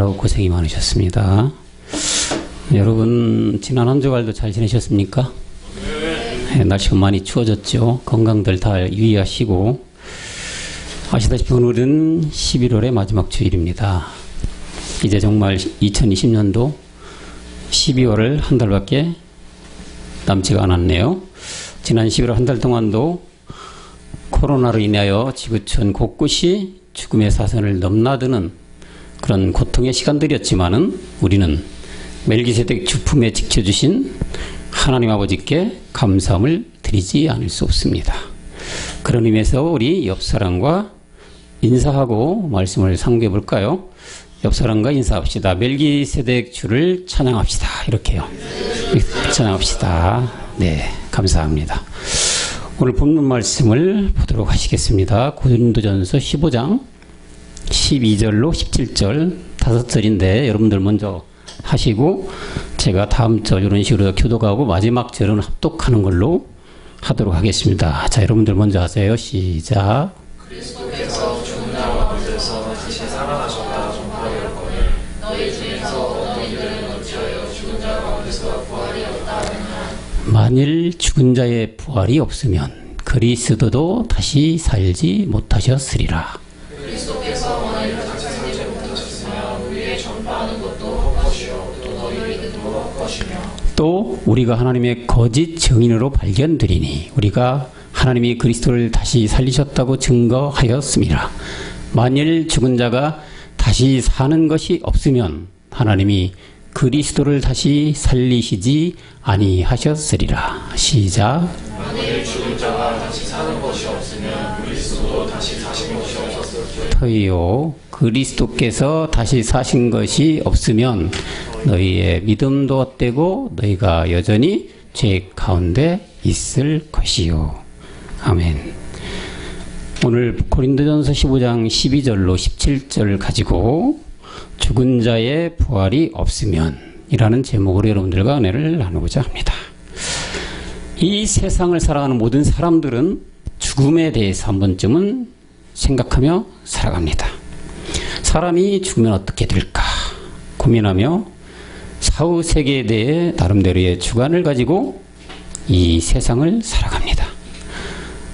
고생이 많으셨습니다. 여러분 지난 한 주말도 잘 지내셨습니까? 네, 날씨가 많이 추워졌죠. 건강들 다 유의하시고, 아시다시피 오늘은 11월의 마지막 주일입니다. 이제 정말 2020년도 12월을 한 달밖에 남지가 않았네요. 지난 11월 한 달 동안도 코로나로 인하여 지구촌 곳곳이 죽음의 사선을 넘나드는 그런 고통의 시간들이었지만은 우리는 멜기세덱 주품에 지켜주신 하나님 아버지께 감사함을 드리지 않을 수 없습니다. 그런 의미에서 우리 옆사람과 인사하고 말씀을 상고해 볼까요? 옆사람과 인사합시다. 멜기세덱 주를 찬양합시다. 이렇게요. 찬양합시다. 네, 감사합니다. 오늘 본문 말씀을 보도록 하시겠습니다. 고린도전서 15장 12절로 17절 5절인데 여러분들 먼저 하시고 제가 다음 절 이런 식으로 교독하고 마지막 절은 합독하는 걸로 하도록 하겠습니다. 자, 여러분들 먼저 하세요. 시작. 그리스도께서 죽은 자 가운데서 다시 살아나셨다 전파되었거늘 너희 중에서 어떤 이들은 어찌하여 죽은 자 가운데서 부활이 없다 하느냐. 만일 죽은 자의 부활이 없으면 그리스도도 다시 살지 못하셨으리라. 그리스도께서 만일 다시 살지 못하셨으면 우리의 전파하는 것도 헛것이요 또 너희 믿음도 헛것이며 또 우리가 하나님의 거짓 증인으로 발견되리니 우리가 하나님이 그리스도를 다시 살리셨다고 증거하였습니다. 만일 죽은 자가 다시 사는 것이 없으면 하나님이 그리스도를 다시 살리시지 아니하셨으리라. 시작. 만일 죽은 자가 다시 사는 것이 없으면 그리스도도 다시 사신 것이 없었을 터이요 그리스도께서 다시 사신 것이 없으면 너희의 믿음도 헛되고 너희가 여전히 죄 가운데 있을 것이요. 아멘. 오늘 고린도전서 15장 12절로 17절 가지고 죽은 자의 부활이 없으면 이라는 제목으로 여러분들과 은혜를 나누고자 합니다. 이 세상을 살아가는 모든 사람들은 죽음에 대해서 한 번쯤은 생각하며 살아갑니다. 사람이 죽으면 어떻게 될까 고민하며 사후 세계에 대해 나름대로의 주관을 가지고 이 세상을 살아갑니다.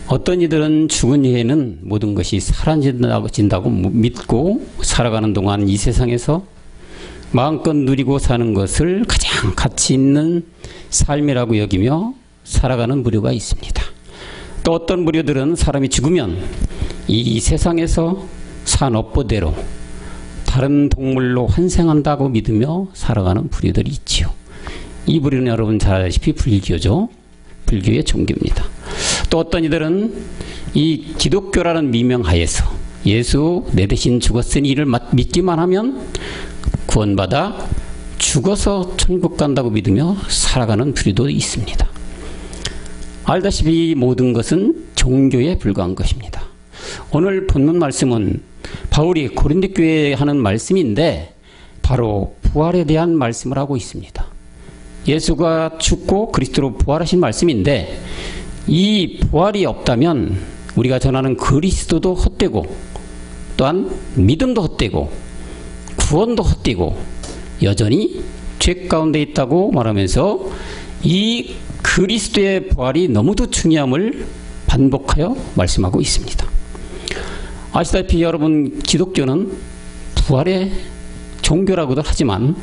어떤 이들은 죽은 이후에는 모든 것이 사라진다고 믿고 살아가는 동안 이 세상에서 마음껏 누리고 사는 것을 가장 가치 있는 삶이라고 여기며 살아가는 부류가 있습니다. 또 어떤 부류들은 사람이 죽으면 이 세상에서 산 업보대로 다른 동물로 환생한다고 믿으며 살아가는 부류들이 있지요. 이 부류는 여러분 잘 아시다시피 불교죠. 불교의 종교입니다. 또 어떤 이들은 이 기독교라는 미명하에서 예수 내 대신 죽었으니 이를 믿기만 하면 구원받아 죽어서 천국 간다고 믿으며 살아가는 부류도 있습니다. 알다시피 모든 것은 종교에 불과한 것입니다. 오늘 본문 말씀은 바울이 고린도 교회에 하는 말씀인데 바로 부활에 대한 말씀을 하고 있습니다. 예수가 죽고 그리스도로 부활하신 말씀인데 이 부활이 없다면 우리가 전하는 그리스도도 헛되고 또한 믿음도 헛되고 구원도 헛되고 여전히 죄 가운데 있다고 말하면서 이 그리스도의 부활이 너무도 중요함을 반복하여 말씀하고 있습니다. 아시다시피 여러분 기독교는 부활의 종교라고도 하지만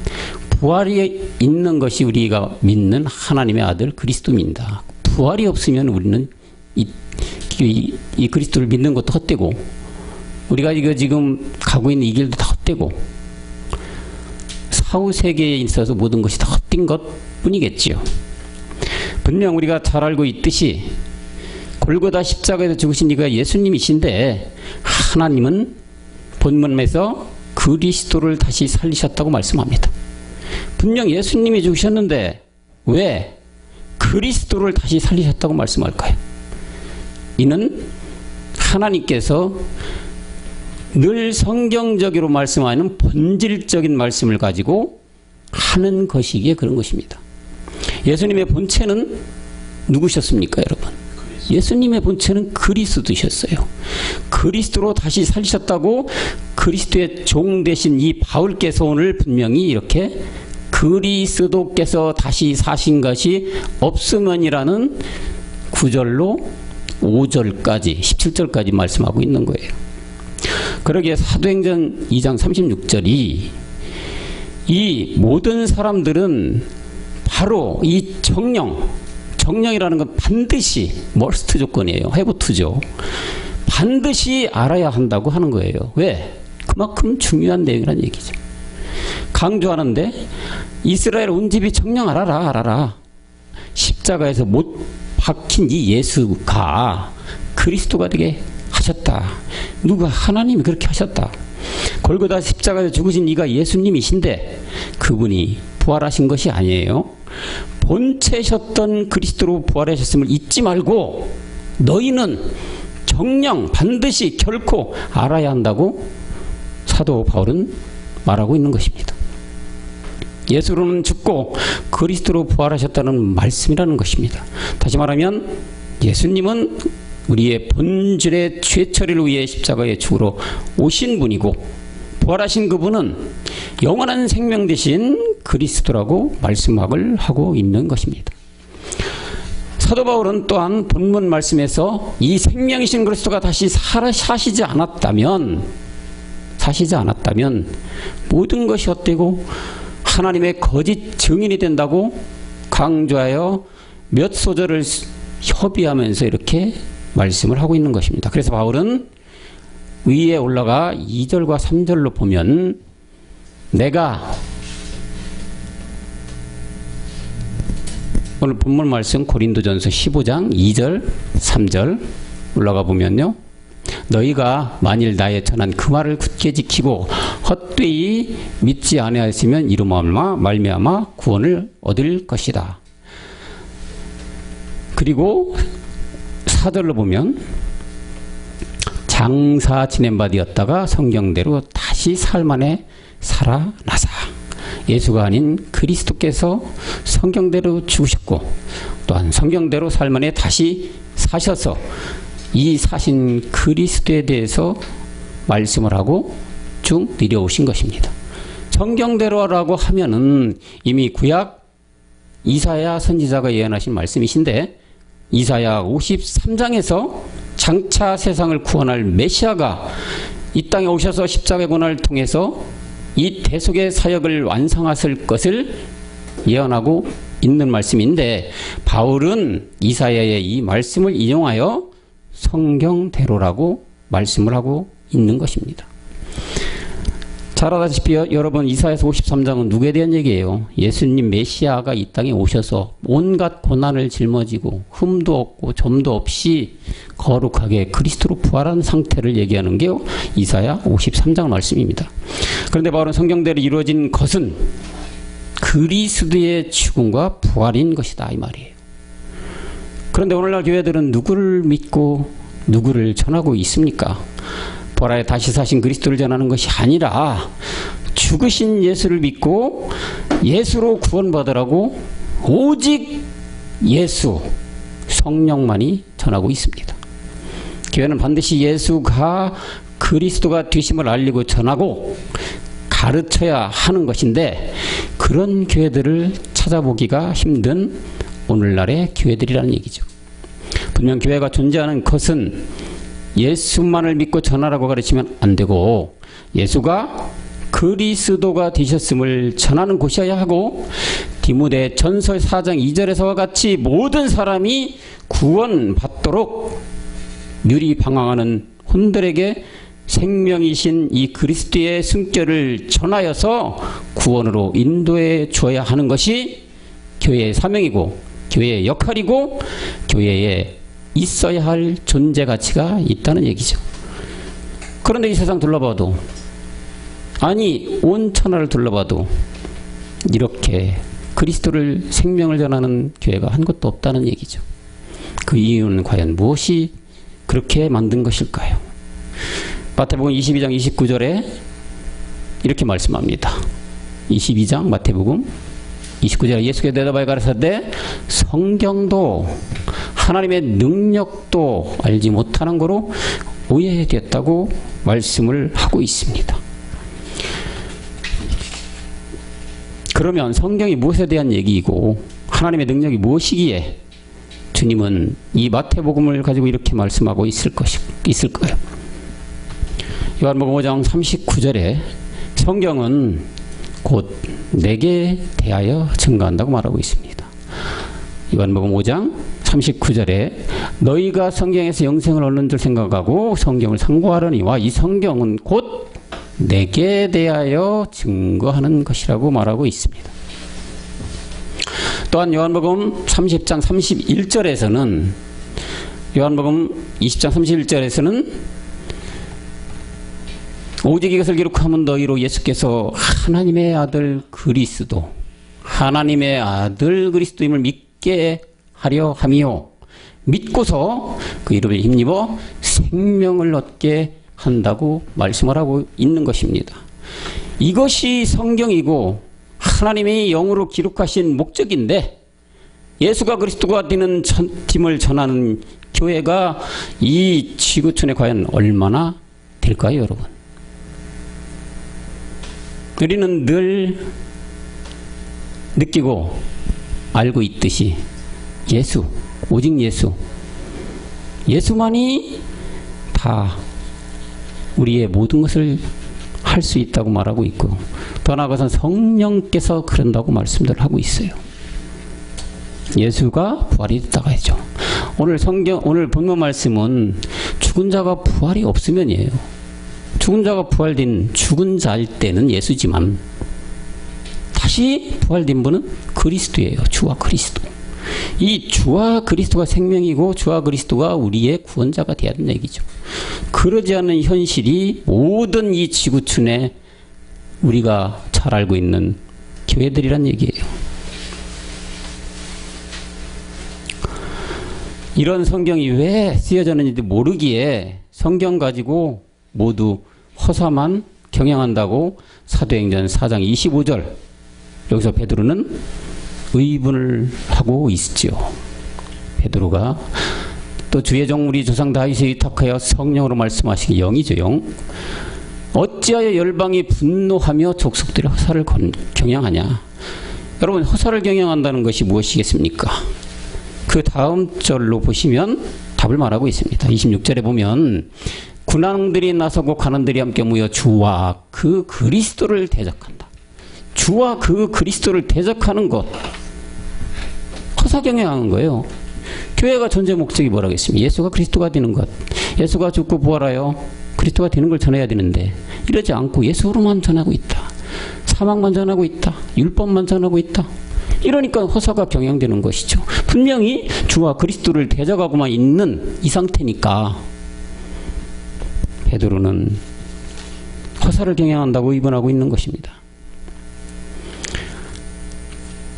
부활이 있는 것이 우리가 믿는 하나님의 아들 그리스도입니다. 부활이 없으면 우리는 이 그리스도를 믿는 것도 헛되고 우리가 이거 지금 가고 있는 이 길도 다 헛되고 사후 세계에 있어서 모든 것이 다 헛된 것 뿐이겠지요. 분명 우리가 잘 알고 있듯이 골고다 십자가에서 죽으신 이가 예수님이신데 하나님은 본문에서 그리스도를 다시 살리셨다고 말씀합니다. 분명 예수님이 죽으셨는데 왜 그리스도를 다시 살리셨다고 말씀할까요? 이는 하나님께서 늘 성경적으로 말씀하는 본질적인 말씀을 가지고 하는 것이기에 그런 것입니다. 예수님의 본체는 누구셨습니까, 여러분? 예수님의 본체는 그리스도셨어요. 그리스도로 다시 살리셨다고 그리스도의 종 되신 이 바울께서 오늘 분명히 이렇게 그리스도께서 다시 사신 것이 없으면이라는 9절로 5절까지 17절까지 말씀하고 있는 거예요. 그러기에 사도행전 2장 36절이 이 모든 사람들은 바로 이 정령이라는 건 반드시 머스트 조건이에요. 해부투죠. 반드시 알아야 한다고 하는 거예요. 왜? 그만큼 중요한 내용이라는 얘기죠. 강조하는데 이스라엘 온 집이 정령 알아라. 십자가에서 못 박힌 이 예수가 그리스도가 되게 하셨다. 누가? 하나님이 그렇게 하셨다. 골고다 십자가에 죽으신 이가 예수님이신데 그분이 부활하신 것이 아니에요. 본체셨던 그리스도로 부활하셨음을 잊지 말고 너희는 정령 반드시 결코 알아야 한다고 사도 바울은 말하고 있는 것입니다. 예수로는 죽고 그리스도로 부활하셨다는 말씀이라는 것입니다. 다시 말하면 예수님은 우리의 본질의 죄처리를 위해 십자가에 죽으러 오신 분이고 부활하신 그분은 영원한 생명 되신 그리스도라고 말씀을 하고 있는 것입니다. 사도 바울은 또한 본문 말씀에서 이 생명이신 그리스도가 다시 사시지 않았다면 모든 것이 헛되고 하나님의 거짓 증인이 된다고 강조하여 몇 소절을 협의하면서 이렇게 말씀을 하고 있는 것입니다. 그래서 바울은 위에 올라가 2절과 3절로 보면 내가 오늘 본문 말씀 고린도전서 15장 2절 3절 올라가 보면요. 너희가 만일 나의 전한 그 말을 굳게 지키고 헛되이 믿지 아니하였으면 이로 말미암아 구원을 얻을 것이다. 그리고 4절로 보면 장사 지낸 바 되었다가 성경대로 다시 삶 안에 살아나사 예수가 아닌 그리스도께서 성경대로 죽으셨고 또한 성경대로 삶 안에 다시 사셔서 이 사신 그리스도에 대해서 말씀을 하고 쭉 내려오신 것입니다. 성경대로라고 하면은 이미 구약 이사야 선지자가 예언하신 말씀이신데 이사야 53장에서 장차 세상을 구원할 메시아가 이 땅에 오셔서 십자가의 고난을 통해서 이 대속의 사역을 완성하실 것을 예언하고 있는 말씀인데 바울은 이사야의 이 말씀을 인용하여 성경대로라고 말씀을 하고 있는 것입니다. 잘 알다시피 여러분 이사야서 53장은 누구에 대한 얘기예요? 예수님 메시아가 이 땅에 오셔서 온갖 고난을 짊어지고 흠도 없고 점도 없이 거룩하게 그리스도로 부활한 상태를 얘기하는 게 이사야 53장 말씀입니다. 그런데 바로 성경대로 이루어진 것은 그리스도의 죽음과 부활인 것이다 이 말이에요. 그런데 오늘날 교회들은 누구를 믿고 누구를 전하고 있습니까? 부활하여 다시 사신 그리스도를 전하는 것이 아니라 죽으신 예수를 믿고 예수로 구원받으라고 오직 예수 성령만이 전하고 있습니다. 교회는 반드시 예수가 그리스도가 되심을 알리고 전하고 가르쳐야 하는 것인데 그런 교회들을 찾아보기가 힘든 오늘날의 교회들이라는 얘기죠. 분명 교회가 존재하는 것은 예수만을 믿고 전하라고 가르치면 안 되고 예수가 그리스도가 되셨음을 전하는 곳이어야 하고 디모데 전서 4장 2절에서와 같이 모든 사람이 구원받도록 유리방황하는 혼들에게 생명이신 이 그리스도의 승결을 전하여서 구원으로 인도해 줘야 하는 것이 교회의 사명이고 교회의 역할이고 교회에 있어야 할 존재 가치가 있다는 얘기죠. 그런데 이 세상 둘러봐도 아니 온 천하를 둘러봐도 이렇게 그리스도를 생명을 전하는 교회가 한 곳도 없다는 얘기죠. 그 이유는 과연 무엇이 그렇게 만든 것일까요? 마태복음 22장 29절에 이렇게 말씀합니다. 22장 마태복음 29절에 예수께서 대답하여 가라사대 성경도 하나님의 능력도 알지 못하는 거로 오해되었다고 말씀을 하고 있습니다. 그러면 성경이 무엇에 대한 얘기이고 하나님의 능력이 무엇이기에 주님은 이 마태복음을 가지고 이렇게 말씀하고 있을까요? 요한복음 5장 39절에 성경은 곧 내게 대하여 증거한다고 말하고 있습니다. 요한복음 5장 39절에 너희가 성경에서 영생을 얻는 줄 생각하고 성경을 상고하려니와 이 성경은 곧 내게 대하여 증거하는 것이라고 말하고 있습니다. 또한 요한복음 30장 31절에서는 요한복음 20장 31절에서는 오직 이것을 기록하면 너희로 예수께서 하나님의 아들 그리스도 하나님의 아들 그리스도임을 믿게 하려 함이요 믿고서 그 이름에 힘입어 생명을 얻게 한다고 말씀을 하고 있는 것입니다. 이것이 성경이고 하나님의 영으로 기록하신 목적인데 예수가 그리스도가 되는 팀을 전하는 교회가 이 지구촌에 과연 얼마나 될까요, 여러분? 우리는 늘 느끼고 알고 있듯이 예수, 오직 예수, 예수만이 다 우리의 모든 것을 할 수 있다고 말하고 있고 더 나아가서 성령께서 그런다고 말씀들을 하고 있어요. 예수가 부활이 됐다고 했죠. 오늘 본문 말씀은 죽은 자가 부활이 없으면이에요. 죽은 자가 부활된 죽은 자일 때는 예수지만 다시 부활된 분은 그리스도예요. 주와 그리스도. 이 주와 그리스도가 생명이고 주와 그리스도가 우리의 구원자가 되어야 한다는 얘기죠. 그러지 않은 현실이 모든 이 지구촌에 우리가 잘 알고 있는 교회들이란 얘기예요. 이런 성경이 왜 쓰여졌는지 모르기에 성경 가지고 모두 허사만 경영한다고 사도행전 4장 25절 여기서 베드로는 의분을 하고 있죠. 베드로가 또 주의 종 우리 조상 다윗에 의탁하여 성령으로 말씀하시기 영이죠. 영. 어찌하여 열방이 분노하며 족속들의 허사를 경영하냐. 여러분 허사를 경영한다는 것이 무엇이겠습니까? 그 다음 절로 보시면 답을 말하고 있습니다. 26절에 보면 군왕들이 나서고 관원들이 함께 모여 주와 그 그리스도를 대적한다. 주와 그 그리스도를 대적하는 것 허사 경영하는 거예요. 교회가 존재 목적이 뭐라겠습니까? 예수가 그리스도가 되는 것. 예수가 죽고 부활하여 그리스도가 되는 걸 전해야 되는데 이러지 않고 예수로만 전하고 있다. 사망만 전하고 있다. 율법만 전하고 있다. 이러니까 허사가 경영되는 것이죠. 분명히 주와 그리스도를 대적하고만 있는 이 상태니까 베드로는 허사를 경영한다고 위반하고 있는 것입니다.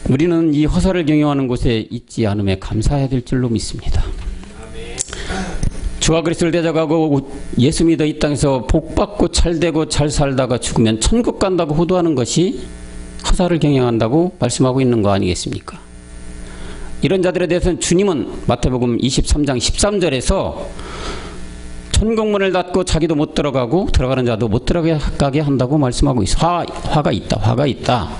우리는 이 허사를 경영하는 곳에 있지 않음에 감사해야 될 줄로 믿습니다. 주와 그리스도를 대적하고 예수 믿어 이 땅에서 복받고 잘되고 잘 살다가 죽으면 천국 간다고 호도하는 것이 허사를 경영한다고 말씀하고 있는 거 아니겠습니까? 이런 자들에 대해서는 주님은 마태복음 23장 13절에서 천국문을 닫고 자기도 못 들어가고 들어가는 자도 못 들어가게 한다고 말씀하고 있어. 화가 있다.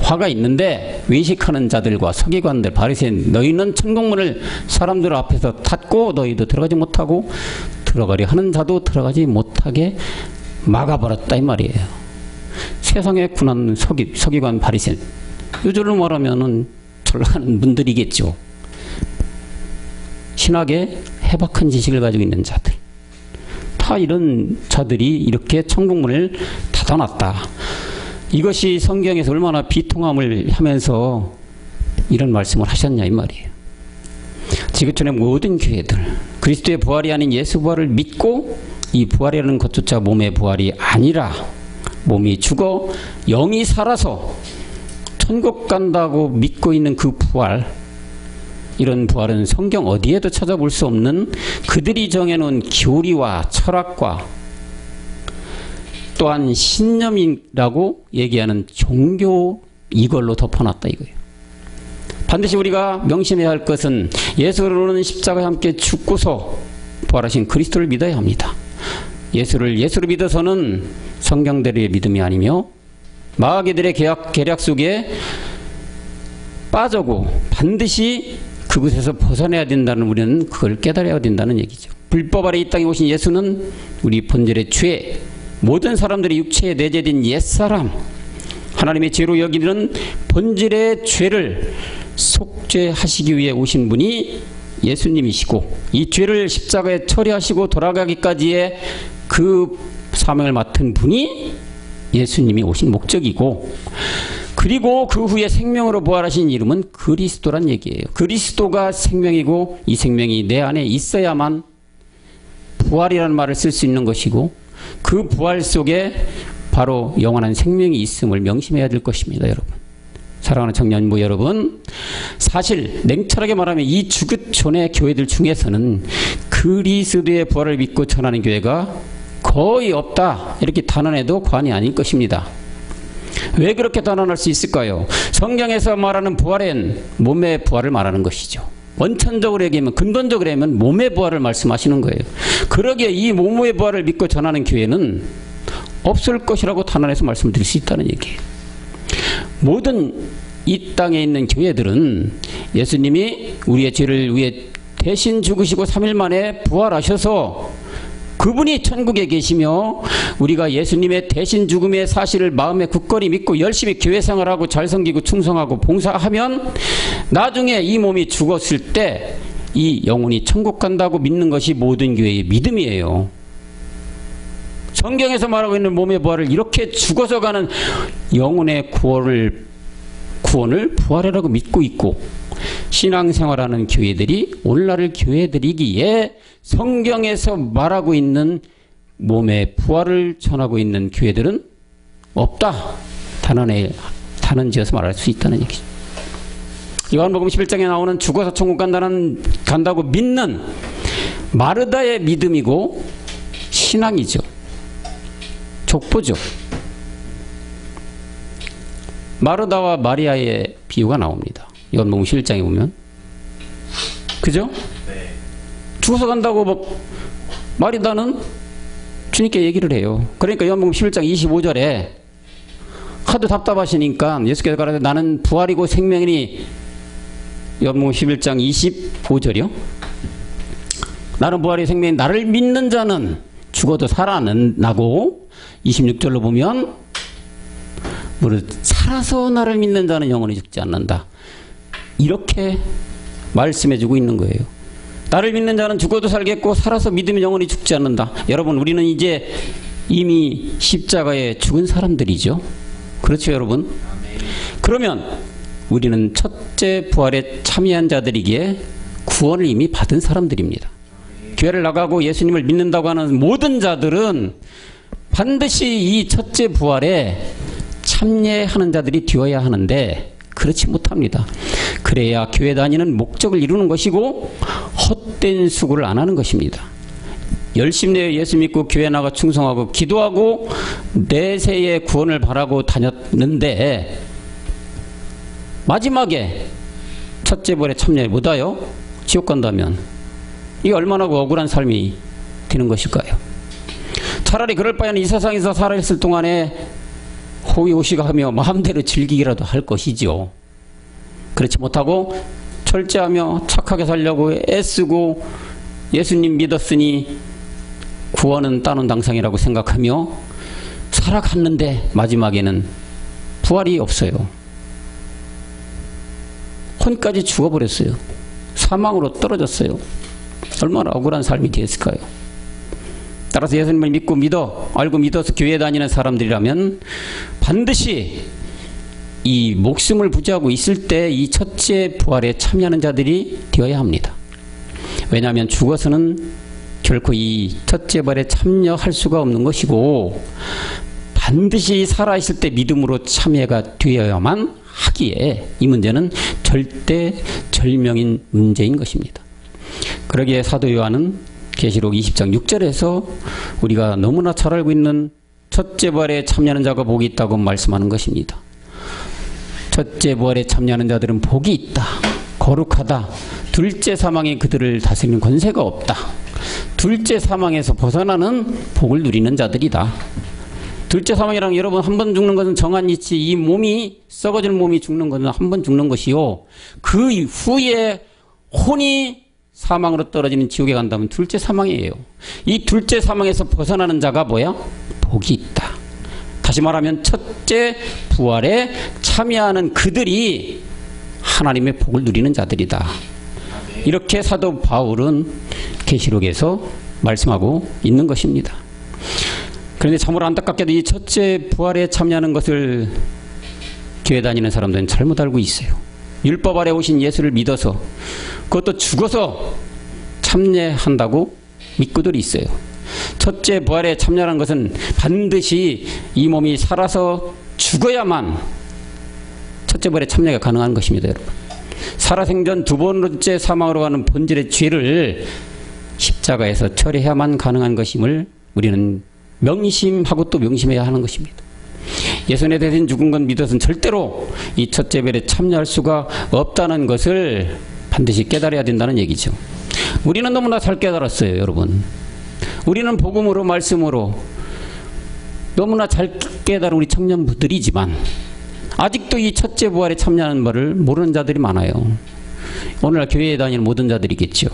화가 있는데 외식하는 자들과 서기관들 바리새인 너희는 천국문을 사람들 앞에서 닫고 너희도 들어가지 못하고 들어가려 하는 자도 들어가지 못하게 막아버렸다 이 말이에요. 세상에 군한 서기관 바리새인 요절로 말하면은 전락하는 분들이겠죠. 신학에 해박한 지식을 가지고 있는 자들 다 이런 자들이 이렇게 천국문을 닫아놨다. 이것이 성경에서 얼마나 비통함을 하면서 이런 말씀을 하셨냐 이 말이에요. 지구촌의 모든 교회들 그리스도의 부활이 아닌 예수 부활을 믿고 이 부활이라는 것조차 몸의 부활이 아니라 몸이 죽어 영이 살아서 천국 간다고 믿고 있는 그 부활 이런 부활은 성경 어디에도 찾아볼 수 없는 그들이 정해놓은 교리와 철학과 또한 신념이라고 얘기하는 종교 이걸로 덮어놨다 이거예요. 반드시 우리가 명심해야 할 것은 예수로는 십자가에 함께 죽고서 부활하신 그리스도를 믿어야 합니다. 예수로 믿어서는 성경대로의 믿음이 아니며 마귀들의 계략 속에 빠져고 반드시 그곳에서 벗어나야 된다는, 우리는 그걸 깨달아야 된다는 얘기죠. 불법 아래 이 땅에 오신 예수는 우리 본질의 죄, 모든 사람들이 육체에 내재된 옛사람, 하나님의 죄로 여기는 본질의 죄를 속죄하시기 위해 오신 분이 예수님이시고, 이 죄를 십자가에 처리하시고 돌아가기까지의 그 사명을 맡은 분이 예수님이 오신 목적이고, 그리고 그 후에 생명으로 부활하신 이름은 그리스도란 얘기예요. 그리스도가 생명이고 이 생명이 내 안에 있어야만 부활이라는 말을 쓸 수 있는 것이고, 그 부활 속에 바로 영원한 생명이 있음을 명심해야 될 것입니다. 여러분, 사랑하는 청년부 여러분, 사실 냉철하게 말하면 이 주긋촌의 교회들 중에서는 그리스도의 부활을 믿고 전하는 교회가 거의 없다, 이렇게 단언해도 과언이 아닐 것입니다. 왜 그렇게 단언할 수 있을까요? 성경에서 말하는 부활은 몸의 부활을 말하는 것이죠. 원천적으로 얘기하면, 근본적으로 얘기하면 몸의 부활을 말씀하시는 거예요. 그러기에 이 몸의 부활을 믿고 전하는 교회는 없을 것이라고 단언해서 말씀드릴 수 있다는 얘기예요. 모든 이 땅에 있는 교회들은 예수님이 우리의 죄를 위해 대신 죽으시고 3일 만에 부활하셔서 그분이 천국에 계시며 우리가 예수님의 대신 죽음의 사실을 마음에 굳건히 믿고 열심히 교회 생활하고 잘 섬기고 충성하고 봉사하면 나중에 이 몸이 죽었을 때 이 영혼이 천국 간다고 믿는 것이 모든 교회의 믿음이에요. 성경에서 말하고 있는 몸의 부활을 이렇게 죽어서 가는 영혼의 구원을 부활이라고 믿고 있고, 신앙생활하는 교회들이 오늘날 교회들이기에 성경에서 말하고 있는 몸의 부활을 전하고 있는 교회들은 없다, 단언지어서 말할 수 있다는 얘기죠. 요한복음 11장에 나오는 죽어서 천국 간다고 믿는 마르다의 믿음이고 신앙이죠. 족보죠. 마르다와 마리아의 비유가 나옵니다. 요한복음 11장에 보면, 그죠? 네. 죽어서 간다고 마리다는 주님께 얘기를 해요. 그러니까 요한복음 11장 25절에 하도 답답하시니까 예수께서 가라사대 나는 부활이고 생명이니, 요한복음 11장 25절이요. 나는 부활이 생명이 나를 믿는 자는 죽어도 살아나고, 26절로 보면 살아서 나를 믿는 자는 영원히 죽지 않는다, 이렇게 말씀해주고 있는 거예요. 나를 믿는 자는 죽어도 살겠고 살아서 믿으면 영원히 죽지 않는다. 여러분, 우리는 이제 이미 십자가에 죽은 사람들이죠. 그렇죠 여러분? 그러면 우리는 첫째 부활에 참여한 자들이기에 구원을 이미 받은 사람들입니다. 교회를 나가고 예수님을 믿는다고 하는 모든 자들은 반드시 이 첫째 부활에 참여하는 자들이 되어야 하는데 그렇지 못합니다. 그래야 교회 다니는 목적을 이루는 것이고 헛된 수고를 안 하는 것입니다. 열심히 예수 믿고 교회 나가 충성하고 기도하고 내세의 구원을 바라고 다녔는데 마지막에 첫째 부활에 참여해 못하여 지옥 간다면 이게 얼마나 억울한 삶이 되는 것일까요? 차라리 그럴 바에는 이 세상에서 살아있을 동안에 호의호식하며 마음대로 즐기기라도 할 것이죠. 그렇지 못하고 철저하며 착하게 살려고 애쓰고 예수님 믿었으니 구원은 따놓은 당상이라고 생각하며 살아갔는데 마지막에는 부활이 없어요. 혼까지 죽어버렸어요. 사망으로 떨어졌어요. 얼마나 억울한 삶이 되었을까요? 따라서 예수님을 알고 믿어서 교회 다니는 사람들이라면 반드시 이 목숨을 부지하고 있을 때 이 첫째 부활에 참여하는 자들이 되어야 합니다. 왜냐하면 죽어서는 결코 이 첫째 부활에 참여할 수가 없는 것이고 반드시 살아있을 때 믿음으로 참여가 되어야만 하기에 이 문제는 절대 절명인 문제인 것입니다. 그러기에 사도 요한은 계시록 20장 6절에서 우리가 너무나 잘 알고 있는 첫째 부활에 참여하는 자가 복이 있다고 말씀하는 것입니다. 첫째 부활에 참여하는 자들은 복이 있다. 거룩하다. 둘째 사망이 그들을 다스리는 권세가 없다. 둘째 사망에서 벗어나는 복을 누리는 자들이다. 둘째 사망이랑 여러분 한 번 죽는 것은 정한 이치, 이 몸이 썩어질 몸이 죽는 것은 한 번 죽는 것이요. 그 후에 혼이 사망으로 떨어지는 지옥에 간다면 둘째 사망이에요. 이 둘째 사망에서 벗어나는 자가 뭐야? 복이 있다. 다시 말하면 첫째 부활에 참여하는 그들이 하나님의 복을 누리는 자들이다. 이렇게 사도 바울은 계시록에서 말씀하고 있는 것입니다. 그런데 참으로 안타깝게도 이 첫째 부활에 참여하는 것을 교회 다니는 사람들은 잘못 알고 있어요. 율법 아래 오신 예수를 믿어서 그것도 죽어서 참여한다고 믿고들이 있어요. 첫째 부활에 참여하는 것은 반드시 이 몸이 살아서 죽어야만 첫째 부활에 참여가 가능한 것입니다. 여러분, 살아생전 두 번째 사망으로 가는 본질의 죄를 십자가에서 처리해야만 가능한 것임을 우리는 명심하고 또 명심해야 하는 것입니다. 예수의 대신 죽은 건 믿어서는 절대로 이 첫째 부활에 참여할 수가 없다는 것을 반드시 깨달아야 된다는 얘기죠. 우리는 너무나 잘 깨달았어요. 여러분, 우리는 복음으로 말씀으로 너무나 잘 깨달은 우리 청년부들이지만 아직도 이 첫째 부활에 참여하는 바를 모르는 자들이 많아요. 오늘날 교회에 다니는 모든 자들이겠죠.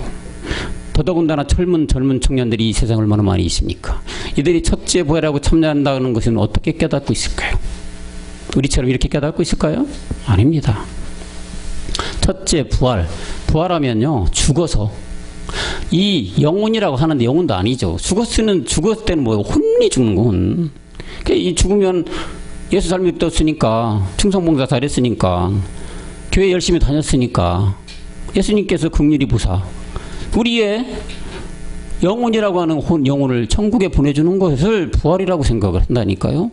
더더군다나 젊은 청년들이 이 세상에 얼마나 많이 있습니까? 이들이 첫째 부활하고 참여한다는 것은 어떻게 깨닫고 있을까요? 우리처럼 이렇게 깨닫고 있을까요? 아닙니다. 첫째 부활하면요, 죽어서 이 영혼이라고 하는데 영혼도 아니죠. 죽었을 때는 뭐 혼이 죽는 건. 이 죽으면 예수 잘 믿었으니까, 충성봉사 잘했으니까, 교회 열심히 다녔으니까 예수님께서 긍휼히 보사 우리의 영혼이라고 하는 영혼을 천국에 보내주는 것을 부활이라고 생각을 한다니까요.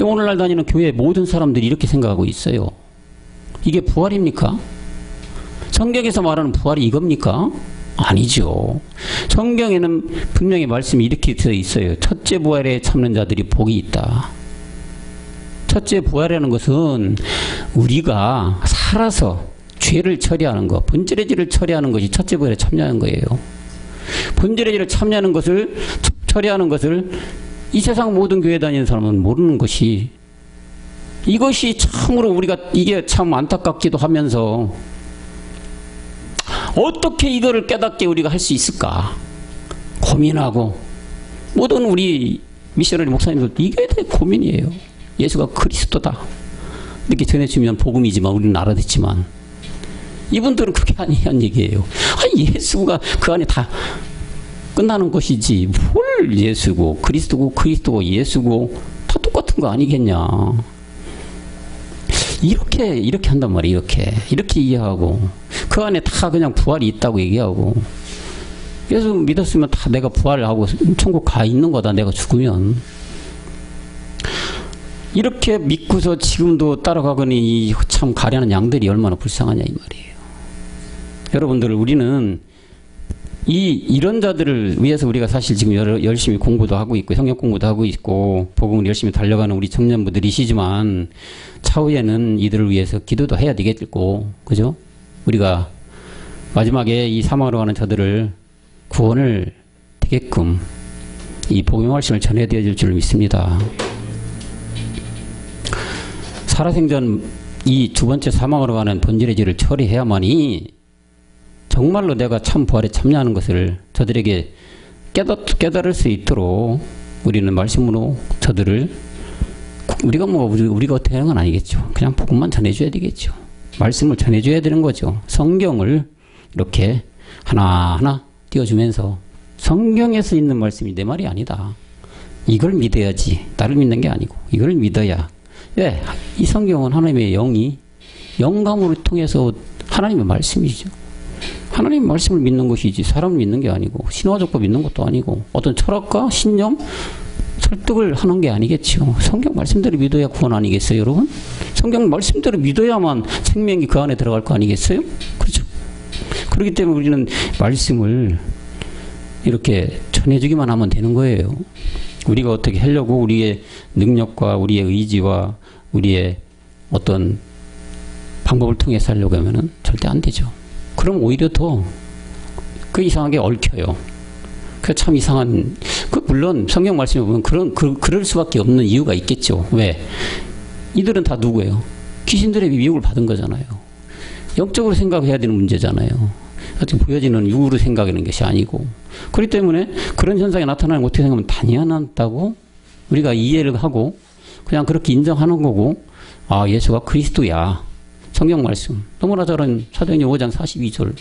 오늘날 다니는 교회 모든 사람들이 이렇게 생각하고 있어요. 이게 부활입니까? 성경에서 말하는 부활이 이겁니까? 아니죠. 성경에는 분명히 말씀이 이렇게 되어 있어요. 첫째 부활에 참는 자들이 복이 있다. 첫째 부활이라는 것은 우리가 살아서 죄를 처리하는 것, 본질의 죄를 처리하는 것이 첫째 부활에 참여하는 거예요. 본질의 죄를 참여하는 것을, 처리하는 것을 이 세상 모든 교회 다니는 사람은 모르는 것이, 이것이 참으로 우리가 이게 참 안타깝기도 하면서 어떻게 이거를 깨닫게 우리가 할 수 있을까 고민하고, 모든 우리 미셔너리 목사님들도 이게 대해 고민이에요. 예수가 그리스도다 이렇게 전해주면 복음이지만 우리는 알아듣지만 이분들은 그게 아니란 얘기예요. 예수가 그 안에 다 끝나는 것이지 뭘 예수고 그리스도고 예수고 다 똑같은 거 아니겠냐. 이렇게 한단 말이에요. 이렇게 이해하고 그 안에 다 그냥 부활이 있다고 얘기하고, 예수 믿었으면 다 내가 부활하고 천국 가 있는 거다, 내가 죽으면. 이렇게 믿고서 지금도 따라가거니 참 가려는 양들이 얼마나 불쌍하냐 이 말이에요. 여러분들, 우리는 이런 자들을 위해서 우리가 사실 지금 열심히 공부도 하고 있고 성경 공부도 하고 있고 복음을 열심히 달려가는 우리 청년부들이시지만 차후에는 이들을 위해서 기도도 해야 되겠고, 그죠? 우리가 마지막에 이 사망으로 가는 자들을 구원을 되게끔 이 복음의 말씀을 전해드려 줄 줄 믿습니다. 살아생전 이 두 번째 사망으로 가는 본질의 죄를 처리해야만이 정말로 내가 참 부활에 참여하는 것을 저들에게 깨달을 수 있도록 우리는 말씀으로 저들을, 우리가 어떻게 하는 건 아니겠죠. 그냥 복음만 전해줘야 되겠죠. 말씀을 전해줘야 되는 거죠. 성경을 이렇게 하나하나 띄워주면서, 성경에서 있는 말씀이 내 말이 아니다, 이걸 믿어야지, 나를 믿는 게 아니고 이걸 믿어야. 왜? 이 성경은 하나님의 영이 영감으로 통해서 하나님의 말씀이죠. 하나님 말씀을 믿는 것이지 사람을 믿는 게 아니고 신화적과 믿는 것도 아니고 어떤 철학과 신념 설득을 하는 게 아니겠죠. 성경 말씀대로 믿어야 구원 아니겠어요, 여러분? 성경 말씀대로 믿어야만 생명이 그 안에 들어갈 거 아니겠어요? 그렇죠. 그렇기 때문에 우리는 말씀을 이렇게 전해주기만 하면 되는 거예요. 우리가 어떻게 하려고 우리의 능력과 우리의 의지와 우리의 어떤 방법을 통해서 하려고 하면은 절대 안 되죠. 그럼 오히려 더 그 이상하게 얽혀요. 그 참 이상한, 물론 성경 말씀에 보면 그럴 수밖에 없는 이유가 있겠죠. 왜? 이들은 다 누구예요? 귀신들의 미혹을 받은 거잖아요. 영적으로 생각해야 되는 문제잖아요. 하여튼 보여지는 육으로 생각하는 것이 아니고. 그렇기 때문에 그런 현상이 나타나는 거 어떻게 생각하면 당연하다고 우리가 이해를 하고 그냥 그렇게 인정하는 거고, 아, 예수가 그리스도야. 성경 말씀. 너무나 잘 아는 사도행전 5장 42절.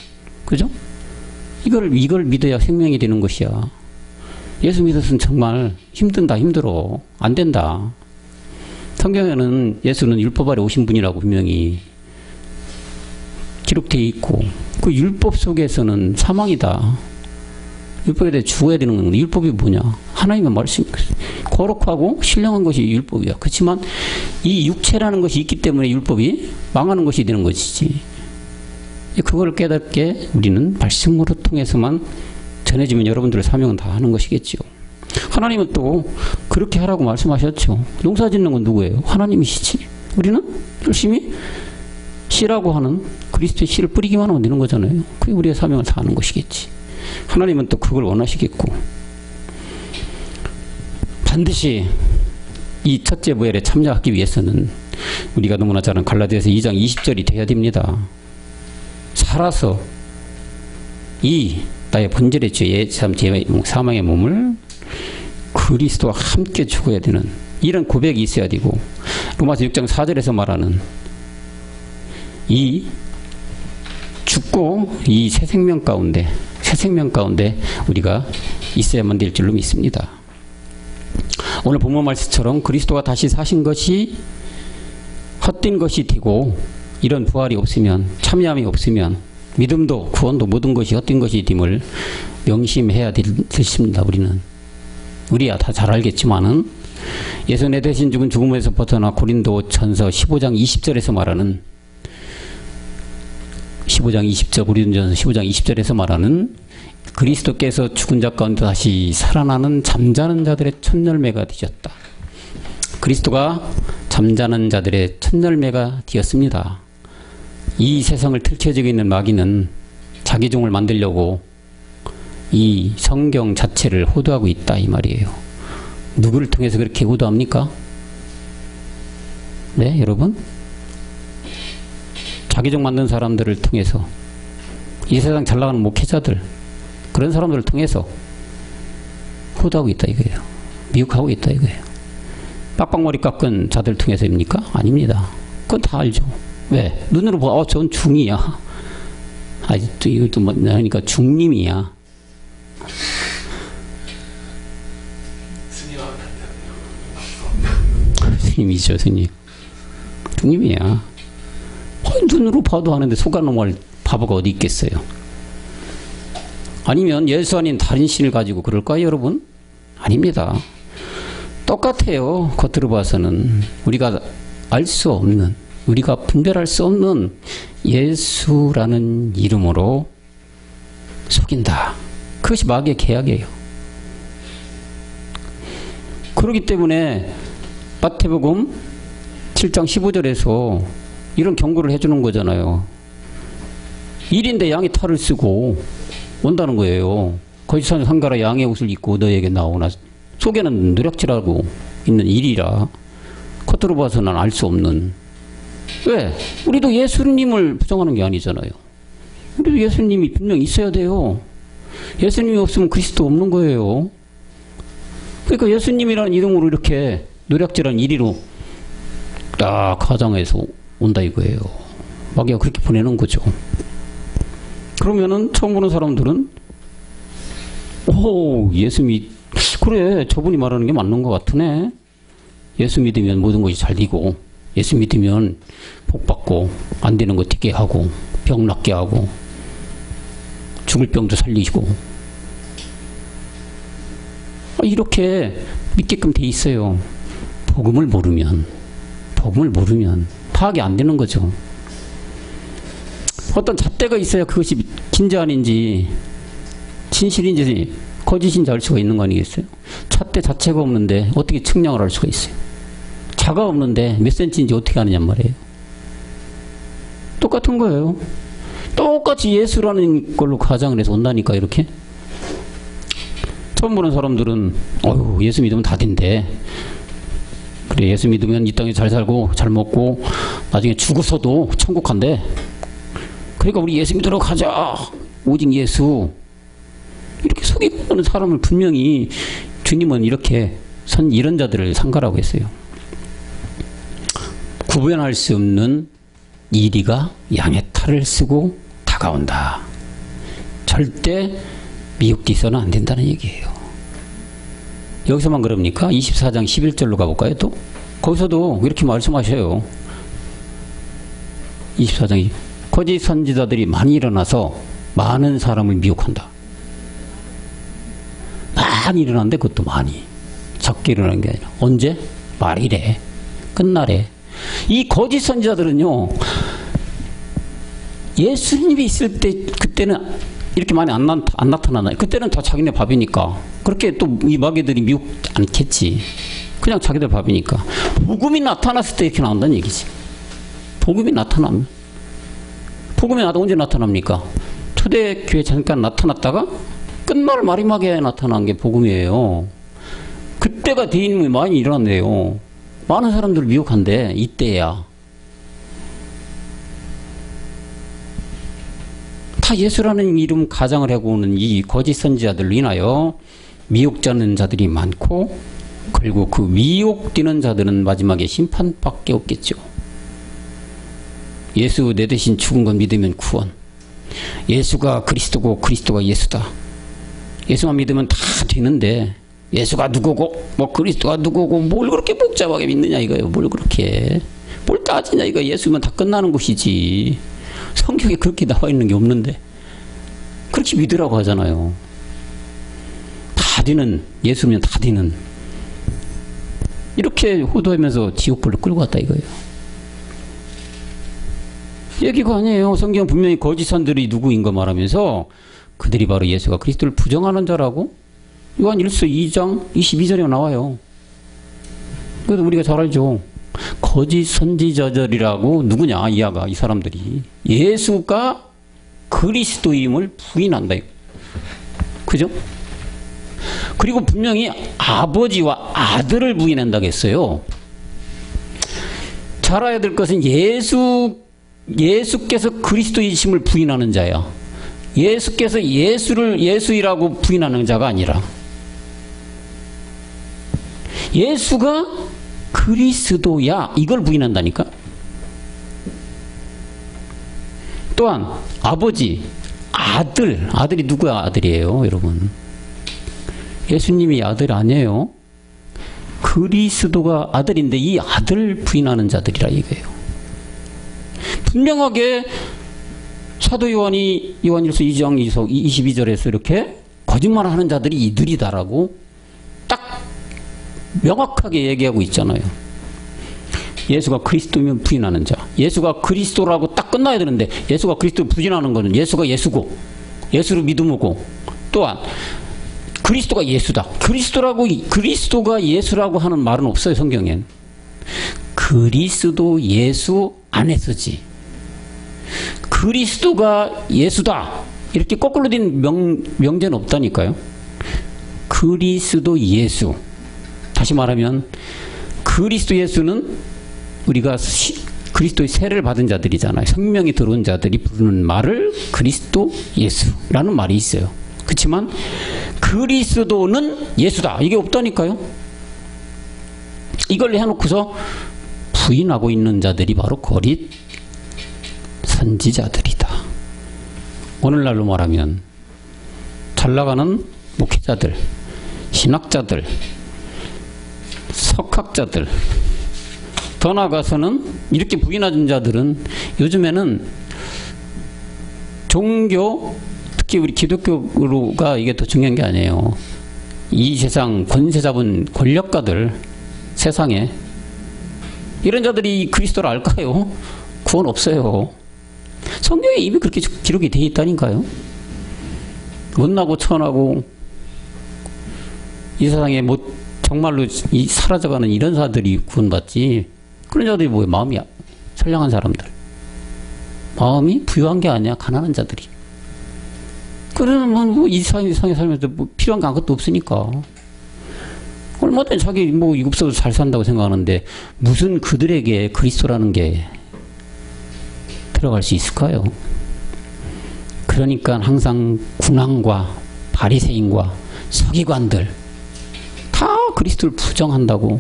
그죠? 이걸 믿어야 생명이 되는 것이야. 예수 믿어서는 정말 힘들어. 안 된다. 성경에는 예수는 율법 아래 오신 분이라고 분명히 기록되어 있고, 그 율법 속에서는 사망이다. 율법에 대해 죽어야 되는 건데, 율법이 뭐냐? 하나님의 말씀. 거룩하고 신령한 것이 율법이야. 그렇지만 이 육체라는 것이 있기 때문에 율법이 망하는 것이 되는 것이지. 그걸 깨닫게 우리는 말씀으로 통해서만 전해지면 여러분들의 사명은 다 하는 것이겠죠. 하나님은 또 그렇게 하라고 말씀하셨죠. 농사 짓는 건 누구예요? 하나님이시지. 우리는 열심히 씨라고 하는 그리스도의 씨를 뿌리기만 하면 되는 거잖아요. 그게 우리의 사명을 다 하는 것이겠지. 하나님은 또 그걸 원하시겠고, 반드시 이 첫째 부활에 참여하기 위해서는 우리가 너무나 잘 아는 갈라디아서 2장 20절이 되어야 됩니다. 살아서 이 나의 본질의 죄의 제 사망의 몸을 그리스도와 함께 죽어야 되는 이런 고백이 있어야 되고, 로마서 6장 4절에서 말하는 이 죽고 이 새 생명 가운데 우리가 있어야만 될 줄로 믿습니다. 오늘 본문 말씀처럼 그리스도가 다시 사신 것이 헛된 것이 되고, 이런 부활이 없으면, 참여함이 없으면 믿음도 구원도 모든 것이 헛된 것이 됨을 명심해야 되십니다. 우리야 다 잘 알겠지만은, 예수 내 대신 죽은 죽음에서 벗어나 고린도전서 15장 20절에서 말하는, 15장 20절 고린도전서 15장 20절에서 말하는 그리스도께서 죽은 자 가운데 다시 살아나는 잠자는 자들의 첫 열매가 되셨다. 그리스도가 잠자는 자들의 첫 열매가 되었습니다. 이 세상을 틀쳐지고 있는 마귀는 자기 종을 만들려고 이 성경 자체를 호도하고 있다, 이 말이에요. 누구를 통해서 그렇게 호도합니까? 네, 여러분? 자기 종 만든 사람들을 통해서, 이 세상 잘 나가는 목회자들, 그런 사람들을 통해서 호도하고 있다 이거예요. 미혹하고 있다 이거예요. 빡빡머리 깎은 자들 통해서입니까? 아닙니다. 그건 다 알죠. 왜? 눈으로 봐, 전 중이야. 또 이것도 뭐, 그러니까 중님이야. 스님이죠, 스님. 중님이야. 눈으로 봐도 하는데 속아 넘어갈 바보가 어디 있겠어요? 아니면 예수 아닌 다른 신을 가지고 그럴까요, 여러분? 아닙니다. 똑같아요. 겉으로 봐서는 우리가 알 수 없는, 우리가 분별할 수 없는 예수라는 이름으로 속인다. 그것이 마귀의 계약이에요. 그렇기 때문에 마태복음 7장 15절에서 이런 경고를 해주는 거잖아요. 일인데 양이 탈을 쓰고 온다는 거예요. 거짓한 상가라 양의 옷을 입고 너에게 나오나, 속에는 누락질하고 있는 일이라 겉으로 봐서는 알 수 없는. 왜? 우리도 예수님을 부정하는 게 아니잖아요. 우리도 예수님이 분명히 있어야 돼요. 예수님이 없으면 그리스도 없는 거예요. 그러니까 예수님이라는 이름으로 이렇게 누락질한 이리로 딱 가장해서 온다 이거예요. 마귀가 그렇게 보내는 거죠. 그러면은 처음 보는 사람들은 예수 그래, 저분이 말하는 게 맞는 것 같으네. 예수 믿으면 모든 것이 잘 되고, 예수 믿으면 복 받고, 안 되는 거 되게 하고, 병 낫게 하고, 죽을 병도 살리시고, 이렇게 믿게끔 돼 있어요. 복음을 모르면 파악이 안 되는 거죠. 어떤 잣대가 있어야 그것이 진짜인지 진실인지 거짓인지 알 수가 있는 거 아니겠어요? 잣대 자체가 없는데 어떻게 측량을 할 수가 있어요? 자가 없는데 몇 센치인지 어떻게 아느냔 말이에요. 똑같은 거예요. 똑같이 예수라는 걸로 가장을 해서 온다니까, 이렇게. 처음 보는 사람들은, 예수 믿으면 다 된대. 그래, 예수 믿으면 이 땅에 잘 살고, 잘 먹고, 나중에 죽어서도 천국 간대. 그러니까 우리 예수 믿으러 가자. 오직 예수. 이렇게 속이는 사람을 분명히 주님은 이렇게 이런 자들을 상가라고 했어요. 구별할 수 없는 이리가 양의 탈을 쓰고 다가온다. 절대 미혹돼서는 안 된다는 얘기예요. 여기서만 그럽니까? 24장 11절로 가볼까요? 또 거기서도 이렇게 말씀하셔요. 24장이 거짓 선지자들이 많이 일어나서 많은 사람을 미혹한다. 많이 일어났는데 그것도 많이. 적게 일어나는 게 아니라 언제? 말일에, 끝날에. 이 거짓 선지자들은요, 예수님이 있을 때 그때는 이렇게 많이 안 나타나나요? 그때는 다 자기네 밥이니까. 그렇게 또 이 마귀들이 미혹 않겠지. 그냥 자기들 밥이니까. 복음이 나타났을 때 이렇게 나온다는 얘기지. 복음이 나타나면. 복음이 언제 나타납니까? 초대교회 잠깐 나타났다가 끝날 마지막에 나타난 게 복음이에요. 그때가 대인물이 많이 일어났네요. 많은 사람들을 미혹한데 이때야. 다 예수라는 이름 가장을 하고 오는 이 거짓 선지자들로 인하여 미혹자는 자들이 많고, 그리고 그 미혹되는 자들은 마지막에 심판밖에 없겠죠. 예수 내 대신 죽은 건 믿으면 구원. 예수가 그리스도고 그리스도가 예수다. 예수만 믿으면 다 되는데 예수가 누구고 뭐 그리스도가 누구고 뭘 그렇게 복잡하게 믿느냐 이거예요. 뭘 따지냐 이거. 예수면 다 끝나는 것이지. 성경에 그렇게 나와 있는 게 없는데 그렇게 믿으라고 하잖아요. 다 되는, 예수면 다 되는, 이렇게 호도하면서 지옥불로 끌고 갔다 이거예요. 얘기가 아니에요. 성경 분명히 거짓 선들이 누구인 거 말하면서 그들이 바로 예수가 그리스도를 부정하는 자라고 요한 1서 2장 22절에 나와요. 그래도 우리가 잘 알죠. 거짓 선지자들이라고 누구냐, 이 사람들이 예수가 그리스도임을 부인한다. 그죠? 그리고 분명히 아버지와 아들을 부인한다고 했어요. 잘 알아야 될 것은 예수께서 그리스도이심을 부인하는 자야. 예수께서 예수이라고 부인하는 자가 아니라 예수가 그리스도야, 이걸 부인한다니까. 또한 아버지, 아들이 누구야? 아들이에요, 여러분. 예수님이 아들 아니에요. 그리스도가 아들인데 이 아들 부인하는 자들이라 이거예요. 분명하게 사도 요한이 요한1서 2장 22절에서 이렇게 거짓말하는 자들이 이들이다라고 딱 명확하게 얘기하고 있잖아요. 예수가 그리스도면 부인하는 자. 예수가 그리스도라고 딱 끝나야 되는데 예수가 그리스도 부인하는 것은 예수가 예수고 예수를 믿음이고, 또한 그리스도가 예수다. 그리스도가 예수라고 하는 말은 없어요, 성경엔. 그리스도 예수 안에서지. 그리스도가 예수다. 이렇게 거꾸로 된 명제는 없다니까요. 그리스도 예수. 다시 말하면 그리스도 예수는 우리가 그리스도의 세례를 받은 자들이잖아요. 생명이 들어온 자들이 부르는 말을 그리스도 예수라는 말이 있어요. 그렇지만 그리스도는 예수다. 이게 없다니까요. 이걸 해놓고서 부인하고 있는 자들이 바로 거짓 선지자들이다. 오늘날로 말하면 잘 나가는 목회자들, 신학자들, 석학자들, 더 나아가서는 이렇게 부인하는 자들은 요즘에는 종교, 특히 우리 기독교가 이게 더 중요한 게 아니에요. 이 세상 권세 잡은 권력가들, 세상에 이런 자들이 그리스도를 알까요? 구원 없어요. 성경에 이미 그렇게 기록이 되어 있다니까요. 못나고 천하고 이 세상에 뭐 정말로 사라져가는 이런 사람들이 구원받지, 그런 자들이 뭐예요? 마음이 선량한 사람들, 마음이 부유한 게 아니야. 가난한 자들이. 그러면 이 세상에 살면서 필요한 게 아무것도 없으니까. 얼마든지 자기 이거 없어도 잘 산다고 생각하는데 무슨 그들에게 그리스도라는 게 들어갈 수 있을까요? 그러니까 항상 군왕과 바리새인과 서기관들 다 그리스도를 부정한다고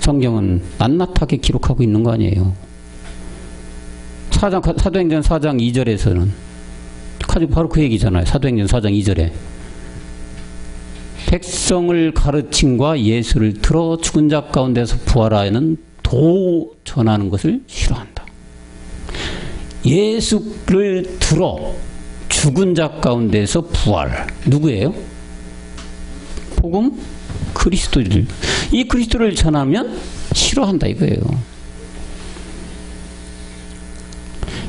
성경은 낱낱하게 기록하고 있는 거 아니에요. 사도행전 4장 2절에서는 바로 그 얘기잖아요. 사도행전 4장 2절에 백성을 가르침과 예수를 들어 죽은 자 가운데서 부활하여는 도 전하는 것을 싫어한다. 예수를 들어 죽은 자 가운데서 부활. 누구예요? 복음? 그리스도를. 이 그리스도를 전하면 싫어한다 이거예요.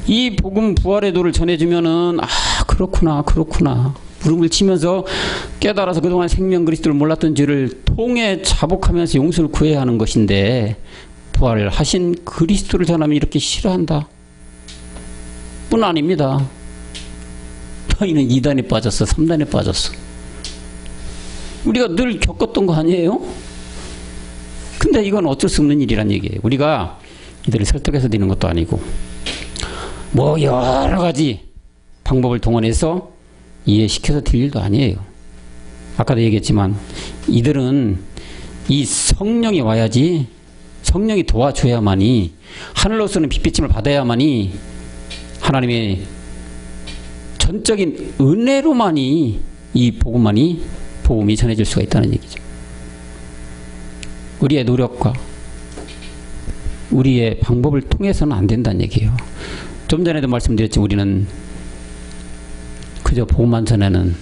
이 복음 부활의 도를 전해주면은 그렇구나 무릎을 치면서 깨달아서 그동안 생명 그리스도를 몰랐던 죄를 통해 자복하면서 용서를 구해야 하는 것인데 부활을 하신 그리스도를 전하면 이렇게 싫어한다 뿐 아닙니다. 너희는 2단에 빠졌어 3단에 빠졌어. 우리가 늘 겪었던 거 아니에요? 근데 이건 어쩔 수 없는 일이란 얘기예요. 우리가 이들을 설득해서 되는 것도 아니고 여러 가지 방법을 동원해서 이해시켜서 될 일도 아니에요. 아까도 얘기했지만 이들은 이 성령이 와야지, 성령이 도와줘야만이, 하늘로서는 빛비침을 받아야만이 하나님의 전적인 은혜로만이 이 복음이 전해질 수가 있다는 얘기죠. 우리의 노력과 우리의 방법을 통해서는 안 된다는 얘기예요. 좀 전에도 말씀드렸지만 우리는 그저 복음만 전에는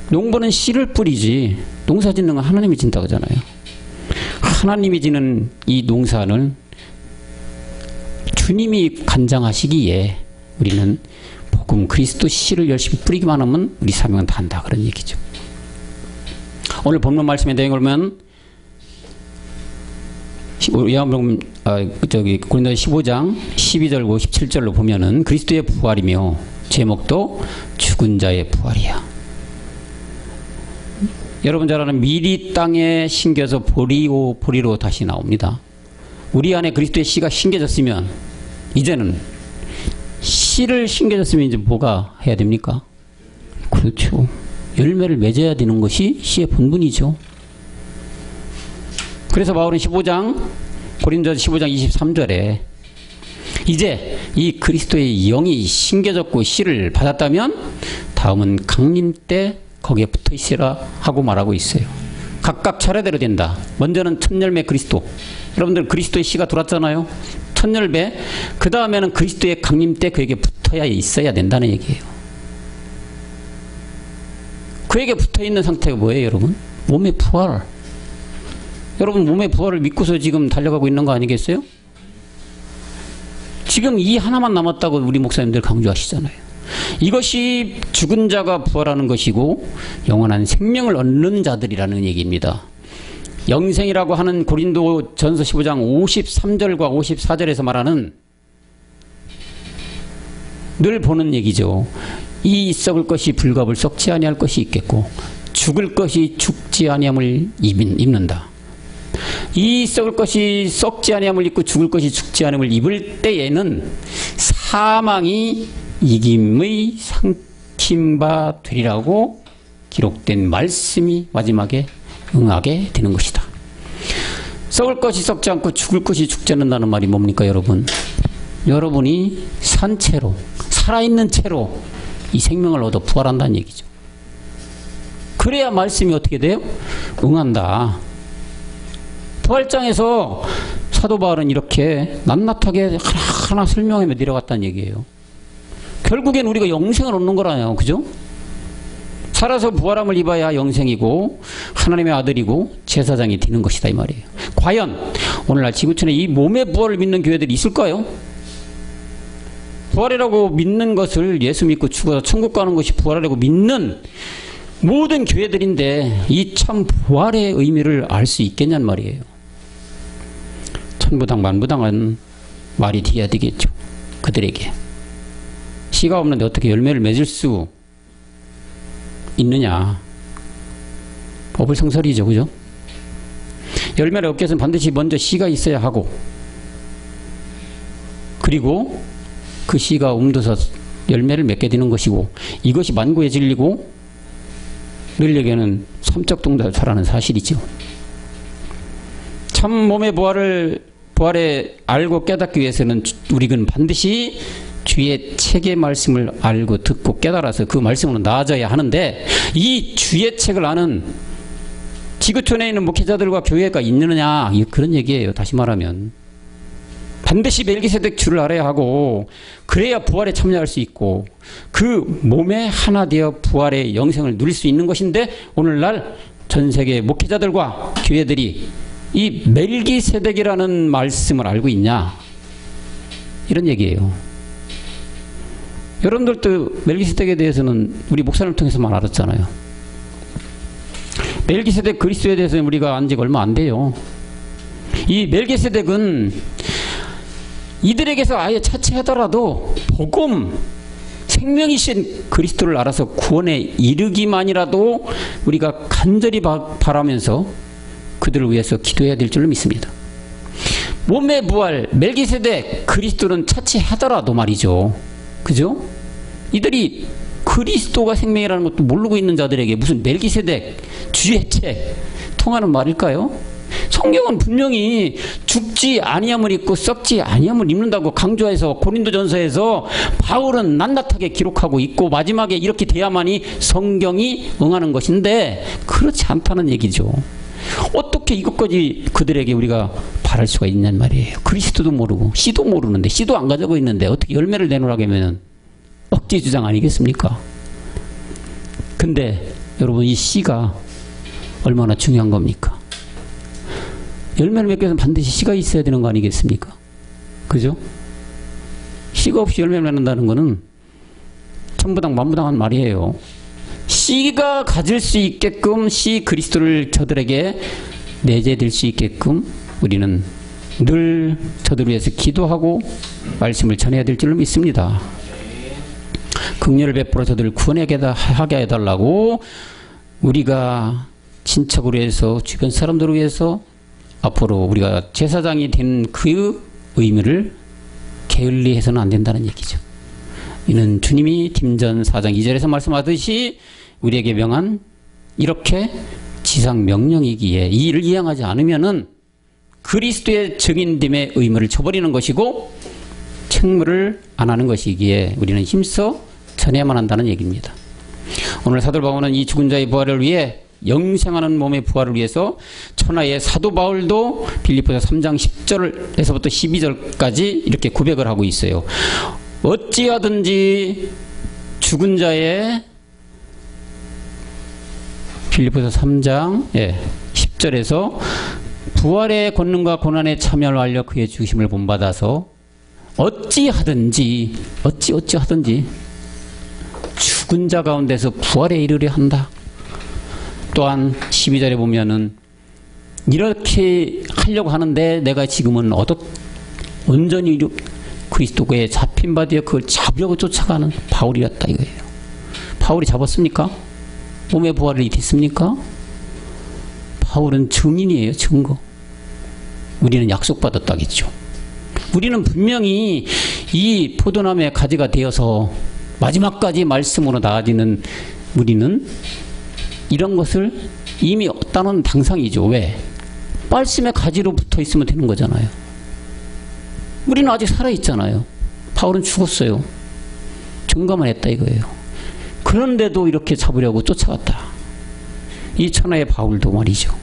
농부는 씨를 뿌리지 농사 짓는 건 하나님이 진다고 하잖아요. 하나님이 지는 이 농사는 주님이 간장하시기에 우리는 복음 그리스도 씨를 열심히 뿌리기만 하면 우리 사명은 다 한다 그런 얘기죠. 오늘 본문 말씀의 내용을 보면 고린도서 15장 12절 57절로 보면은 그리스도의 부활이며 제목도 죽은 자의 부활이야. 여러분 잘 아는 미리 땅에 심겨서 보리로 다시 나옵니다. 우리 안에 그리스도의 씨가 심겨졌으면 이제는 씨를 심겨졌으면 이제 뭐가 해야 됩니까? 그렇죠. 열매를 맺어야 되는 것이 씨의 본분이죠. 그래서 바울은 고린도서 15장 23절에 이제 이 그리스도의 영이 심겨졌고 씨를 받았다면 다음은 강림 때 거기에 붙어 있으라 하고 말하고 있어요. 각각 차례대로 된다. 먼저는 첫 열매 그리스도. 여러분들 그리스도의 씨가 들어왔잖아요. 첫 열매. 그 다음에는 그리스도의 강림 때 그에게 붙어야 있어야 된다는 얘기예요. 그에게 붙어 있는 상태가 뭐예요, 여러분? 몸의 부활. 여러분 몸의 부활을 믿고서 지금 달려가고 있는 거 아니겠어요? 지금 이 하나만 남았다고 우리 목사님들 강조하시잖아요. 이것이 죽은 자가 부활하는 것이고 영원한 생명을 얻는 자들이라는 얘기입니다. 영생이라고 하는 고린도전서 15장 53절과 54절에서 말하는 늘 보는 얘기죠. 이 썩을 것이 불갑을 썩지 아니할 것이 있겠고 죽을 것이 죽지 아니함을 입는다. 이 썩을 것이 썩지 아니함을 입고 죽을 것이 죽지 않음을 입을 때에는 사망이 이김의 상킴바 되리라고 기록된 말씀이 마지막에 응하게 되는 것이다. 썩을 것이 썩지 않고 죽을 것이 죽지 않는다는 말이 뭡니까 여러분? 여러분이 산 채로 살아있는 채로 이 생명을 얻어 부활한다는 얘기죠. 그래야 말씀이 어떻게 돼요? 응한다. 부활장에서 사도 바울은 이렇게 낱낱하게 하나하나 설명하며 내려갔다는 얘기예요. 결국엔 우리가 영생을 얻는 거라요. 그죠? 살아서 부활함을 입어야 영생이고 하나님의 아들이고 제사장이 되는 것이다 이 말이에요. 과연 오늘날 지구촌에 이 몸의 부활을 믿는 교회들이 있을까요? 부활이라고 믿는 것을 예수 믿고 죽어서 천국 가는 것이 부활이라고 믿는 모든 교회들인데 이 참 부활의 의미를 알 수 있겠냐는 말이에요. 천부당 만부당한 말이 돼야 되겠죠. 그들에게. 씨가 없는데 어떻게 열매를 맺을 수 있느냐. 어불성설이죠. 그죠? 열매를 얻기 위해서는 반드시 먼저 씨가 있어야 하고, 그리고 그 씨가 움켜서 열매를 맺게 되는 것이고, 이것이 만고의 진리고 너희에게는 삼적 동달차라는 사실이죠. 참 몸의 부활에 알고 깨닫기 위해서는 우리는 반드시 주의 책의 말씀을 알고 듣고 깨달아서 그 말씀으로 나아져야 하는데, 이 주의 책을 아는 지구촌에 있는 목회자들과 교회가 있느냐, 그런 얘기예요. 다시 말하면 반드시 멜기세덱 주를 알아야 하고, 그래야 부활에 참여할 수 있고 그 몸에 하나 되어 부활의 영생을 누릴 수 있는 것인데, 오늘날 전 세계 목회자들과 교회들이 이 멜기세덱이라는 말씀을 알고 있냐, 이런 얘기예요. 여러분들도 멜기세덱에 대해서는 우리 목사님을 통해서만 알았잖아요. 멜기세덱 그리스도에 대해서는 우리가 안 지가 얼마 안 돼요. 이 멜기세덱은 이들에게서 아예 차치하더라도 복음, 생명이신 그리스도를 알아서 구원에 이르기만이라도 우리가 간절히 바라면서 그들을 위해서 기도해야 될 줄로 믿습니다. 몸의 부활, 멜기세덱 그리스도는 차치하더라도 말이죠. 그죠? 이들이 그리스도가 생명이라는 것도 모르고 있는 자들에게 무슨 멜기세덱, 주의 책 통하는 말일까요? 성경은 분명히 죽지 아니함을 입고 썩지 아니함을 입는다고 강조해서 고린도전서에서 바울은 낱낱하게 기록하고 있고, 마지막에 이렇게 돼야만이 성경이 응하는 것인데 그렇지 않다는 얘기죠. 어떻게 이것까지 그들에게 우리가 바랄 수가 있냔 말이에요. 그리스도도 모르고 씨도 모르는데, 씨도 안 가지고 있는데 어떻게 열매를 내놓으라고 하면 억지 주장 아니겠습니까? 근데 여러분, 이 씨가 얼마나 중요한 겁니까? 열매를 맺기 위해서는 반드시 씨가 있어야 되는 거 아니겠습니까? 그죠? 씨가 없이 열매를 맺는다는 거는 천부당 만부당한 말이에요. 씨가 가질 수 있게끔, 씨 그리스도를 저들에게 내재될 수 있게끔 우리는 늘 저들을 위해서 기도하고 말씀을 전해야 될 줄로 믿습니다. 긍휼을 베풀어 저들을 구원하게 해달라고 우리가 친척으로 해서 주변 사람들을 위해서 앞으로 우리가 제사장이 된 그 의미를 게을리해서는 안 된다는 얘기죠. 이는 주님이 딤전 4장 2절에서 말씀하듯이 우리에게 명한 이렇게 지상 명령이기에 이 일을 이행하지 않으면은 그리스도의 증인됨의 의무를 저버리는 것이고 책무를 안 하는 것이기에 우리는 힘써 전해야만 한다는 얘기입니다. 오늘 사도 바울은 이 죽은 자의 부활을 위해, 영생하는 몸의 부활을 위해서 천하의 사도 바울도 빌립보서 3장 10절에서부터 12절까지 이렇게 고백을 하고 있어요. 어찌하든지 죽은 자의, 빌립보서 3장 10절에서 부활의 권능과 고난의 참여를 알려 그의 죽으심을 본받아서 어찌하든지 죽은 자 가운데서 부활에 이르려 한다. 또한 12절에 보면은 이렇게 하려고 하는데 내가 지금은 온전히 그리스도에 잡힌 바 되어 그걸 잡으려고 쫓아가는 바울이었다 이거예요. 바울이 잡았습니까? 몸의 부활을 이뤘습니까? 바울은 증인이에요. 증거. 우리는 약속받았다겠죠. 우리는 분명히 이 포도나무의 가지가 되어서 마지막까지 말씀으로 나아지는 우리는 이런 것을 이미 따놓은 당상이죠. 왜? 말씀의 가지로 붙어 있으면 되는 거잖아요. 우리는 아직 살아있잖아요. 바울은 죽었어요. 증거만 했다 이거예요. 그런데도 이렇게 잡으려고 쫓아갔다. 이 천하의 바울도 말이죠.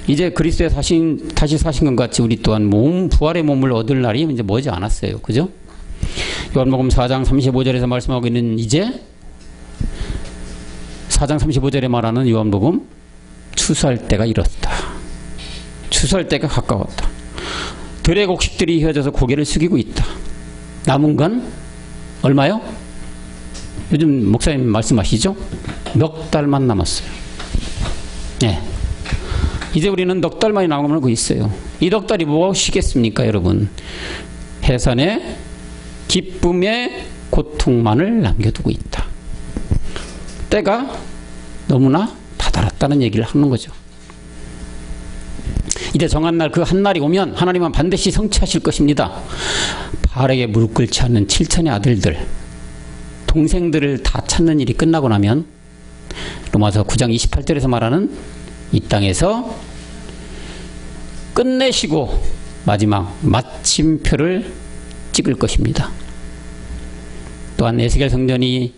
이제 그리스도에 다시 사신 것 같이 우리 또한 부활의 몸을 얻을 날이 이제 머지 않았어요. 그죠? 요한복음 4장 35절에서 말씀하고 있는 이제 4장 35절에 말하는 요한복음, 추수할 때가 이렇다. 추수할 때가 가까웠다. 들의 곡식들이 휘어져서 고개를 숙이고 있다. 남은 건 얼마요? 요즘 목사님 말씀하시죠? 넉 달만 남았어요. 네. 이제 우리는 넉 달만이 남고 있어요. 이 넉 달이 무엇이겠습니까, 여러분? 해산의 기쁨의 고통만을 남겨두고 있다. 때가 너무나 다다랐다는 얘기를 하는 거죠. 이제 정한 날, 그 한 날이 오면 하나님은 반드시 성취하실 것입니다. 바알에게 무릎 꿇지 않는 7천의 아들들, 동생들을 다 찾는 일이 끝나고 나면 로마서 9장 28절에서 말하는 이 땅에서 끝내시고 마지막 마침표를 찍을 것입니다. 또한 에스겔 성전이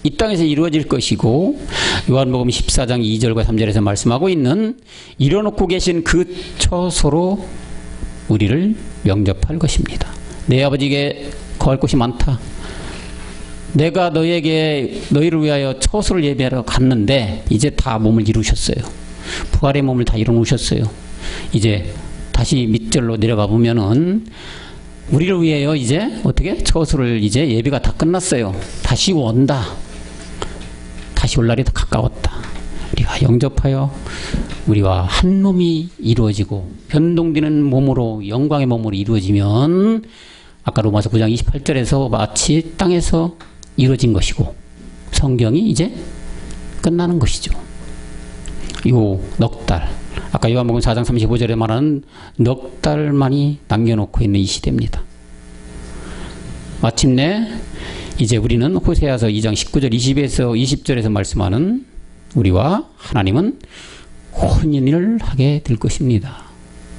이 땅에서 이루어질 것이고, 요한복음 14장 2절과 3절에서 말씀하고 있는 이뤄놓고 계신 그 처소로 우리를 영접할 것입니다. 내 아버지에게 거할 곳이 많다. 내가 너희를 위하여 처소를 예비하러 갔는데 이제 다 몸을 이루셨어요. 부활의 몸을 다 이뤄놓으셨어요. 이제 다시 밑절로 내려가 보면은 우리를 위하여 이제 어떻게 처소를 이제 예비가 다 끝났어요. 다시 온다. 다시 올 날이 더 가까웠다. 우리가 영접하여 우리와 한 몸이 이루어지고 변동되는 몸으로, 영광의 몸으로 이루어지면 아까 로마서 9장 28절에서 마치 땅에서 이루어진 것이고 성경이 이제 끝나는 것이죠. 요 넉 달, 아까 요한복음 4장 35절에 말하는 넉 달만이 남겨놓고 있는 이 시대입니다. 마침내 이제 우리는 호세아서 2장 19절 20절에서 말씀하는 우리와 하나님은 혼인을 하게 될 것입니다.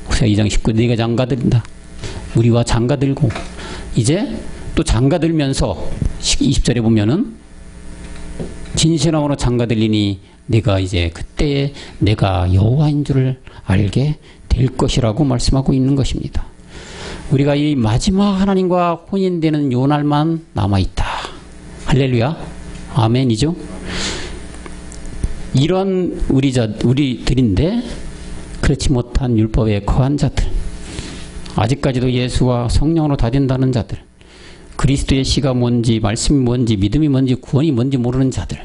호세아 2장 19절 네가 장가들인다. 우리와 장가들고 이제 또 장가들면서 20절에 보면은 진실함으로 장가들리니 내가 이제 그때에 내가 여호와인 줄을 알게 될 것이라고 말씀하고 있는 것입니다. 우리가 이 마지막 하나님과 혼인되는 요 날만 남아있다. 할렐루야. 아멘이죠. 이런 우리들인데 그렇지 못한 율법에 거한 자들, 아직까지도 예수와 성령으로 다된다는 자들, 그리스도의 씨가 뭔지, 말씀이 뭔지, 믿음이 뭔지, 구원이 뭔지 모르는 자들,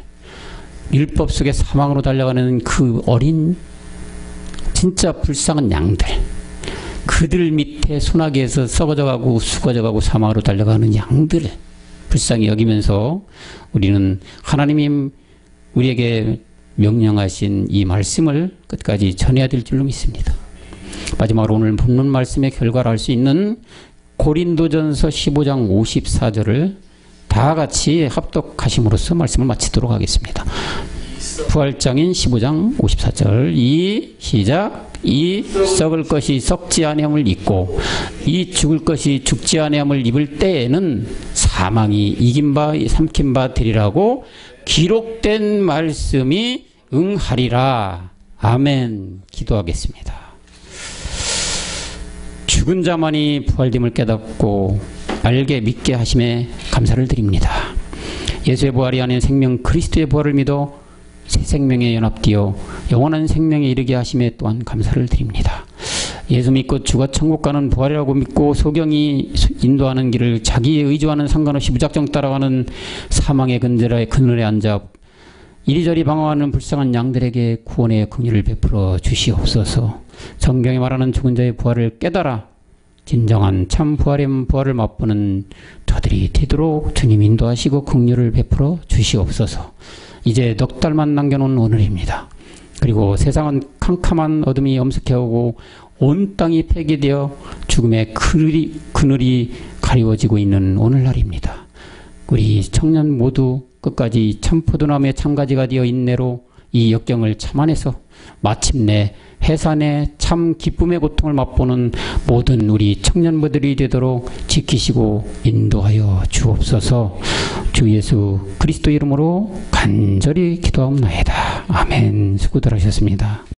율법 속에 사망으로 달려가는 그 어린 진짜 불쌍한 양들, 그들 밑에 소나기에서 썩어져가고 수거져가고 사망으로 달려가는 양들을 불쌍히 여기면서 우리는 하나님이 우리에게 명령하신 이 말씀을 끝까지 전해야 될 줄로 믿습니다. 마지막으로 오늘 본문 말씀의 결과를 알 수 있는 고린도전서 15장 54절을 다 같이 합독하심으로써 말씀을 마치도록 하겠습니다. 부활장인 15장 54절 시작. 이 썩을 것이 썩지 아니함을 입고 이 죽을 것이 죽지 아니함을 입을 때에는 사망이 이긴 바 삼킨 바 되리라고 기록된 말씀이 응하리라. 아멘. 기도하겠습니다. 죽은 자만이 부활됨을 깨닫고 알게 믿게 하심에 감사를 드립니다. 예수의 부활이 아닌 생명 그리스도의 부활을 믿어 새 생명에 연합되어 영원한 생명에 이르게 하심에 또한 감사를 드립니다. 예수 믿고 죽어 천국 가는 부활이라고 믿고 소경이 인도하는 길을 자기의 의지와는 상관없이 무작정 따라가는 사망의 그늘에 앉아 이리저리 방황하는 불쌍한 양들에게 구원의 긍휼을 베풀어 주시옵소서. 성경에 말하는 죽은 자의 부활을 깨달아 진정한 참 부활의 부활을 맛보는 저들이 되도록 주님 인도하시고 긍휼을 베풀어 주시옵소서. 이제 넉 달만 남겨놓은 오늘입니다. 그리고 세상은 캄캄한 어둠이 엄습해오고 온 땅이 폐기되어 죽음의 그늘이 가리워지고 있는 오늘날입니다. 우리 청년 모두 끝까지 참포도나무의 참가지가 되어 인내로 이 역경을 참아내서 마침내 해산의 참 기쁨의 고통을 맛보는 모든 우리 청년부들이 되도록 지키시고 인도하여 주옵소서. 주 예수 그리스도 이름으로 간절히 기도하옵나이다. 아멘. 수고들 하셨습니다.